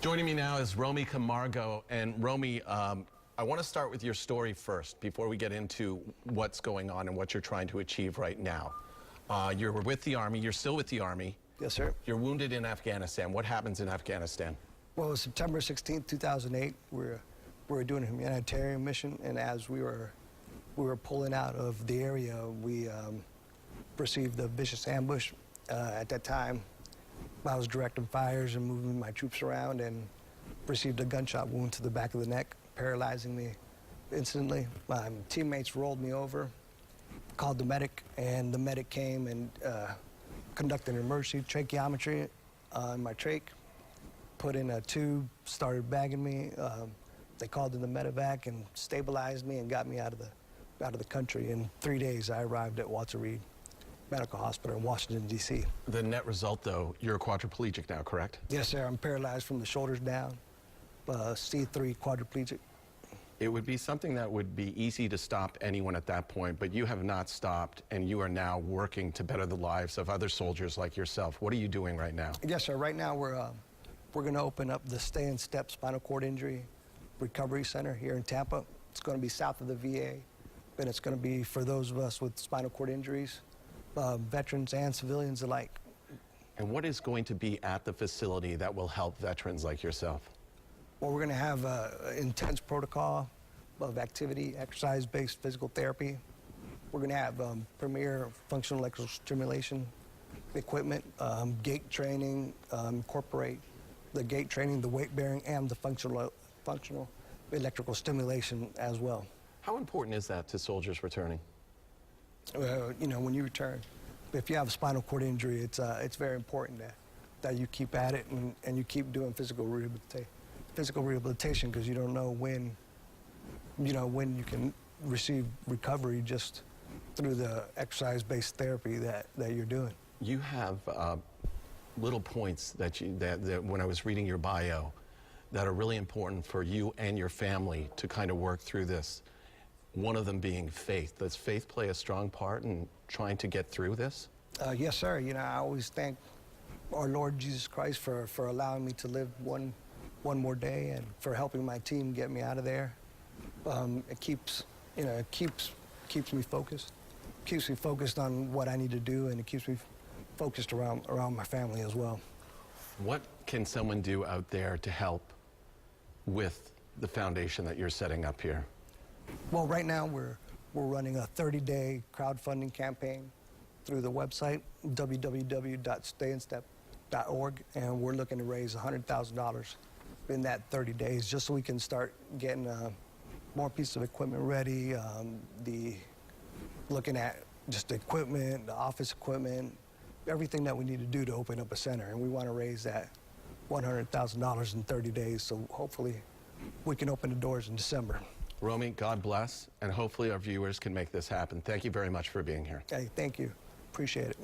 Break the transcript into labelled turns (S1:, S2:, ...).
S1: Joining me now is Romy Camargo. And Romy, I want to start with your story first before we get into what's going on and what you're trying to achieve right now. You're with the Army. You're still with the Army.
S2: Yes, sir.
S1: You're wounded in Afghanistan. What happens in Afghanistan?
S2: Well, it was September 16th, 2008. We were doing a humanitarian mission, and as we were pulling out of the area, we received a vicious ambush. At that time, I was directing fires and moving my troops around and received a gunshot wound to the back of the neck, paralyzing me instantly. My teammates rolled me over, called the medic, and the medic came and conducted an emergency tracheometry in my trach, put in a tube, started bagging me. They called in the medevac and stabilized me and got me out of the country. In 3 days, I arrived at Walter Reed Medical Hospital in Washington, D.C.
S1: The net result, though, you're a quadriplegic now, correct?
S2: Yes, sir. I'm paralyzed from the shoulders down, C3 quadriplegic.
S1: It would be something that would be easy to stop anyone at that point, but you have not stopped, and you are now working to better the lives of other soldiers like yourself. What are you doing right now?
S2: Yes, sir. Right now, we're going to open up the Stay and Step Spinal Cord Injury Recovery Center here in Tampa. It's going to be south of the VA, and it's going to be for those of us with spinal cord injuries, veterans and civilians alike.
S1: And what is going to be at the facility that will help veterans like yourself?
S2: Well, we're going to have an intense protocol of activity, exercise-based physical therapy. We're going to have premier functional electrical stimulation equipment, gait training, incorporate the gait training, the weight bearing, and the functional electrical stimulation as well.
S1: How important is that to soldiers returning?
S2: You know, when you return, if you have a spinal cord injury, it's very important that you keep at it and you keep doing physical rehabilitation, because you don't know when you can receive recovery just through the exercise-based therapy that you're doing.
S1: You have little points that when I was reading your bio that are really important for you and your family to kind of work through this. One of them being faith. Does faith play a strong part in trying to get through this? Yes,
S2: sir. You know, I always thank our Lord Jesus Christ for allowing me to live one more day and for helping my team get me out of there. It keeps me focused. Keeps me focused on what I need to do, and it keeps me focused around my family as well.
S1: What can someone do out there to help with the foundation that you're setting up here?
S2: Well, right now we're running a 30-day crowdfunding campaign through the website www.stayandstep.org, and we're looking to raise $100,000 in that 30 days just so we can start getting more pieces of equipment ready, looking at just the equipment, the office equipment, everything that we need to do to open up a center. And we want to raise that $100,000 in 30 days, so hopefully we can open the doors in December.
S1: Romy, God bless, and hopefully our viewers can make this happen. Thank you very much for being here.
S2: Hey, thank you. Appreciate it.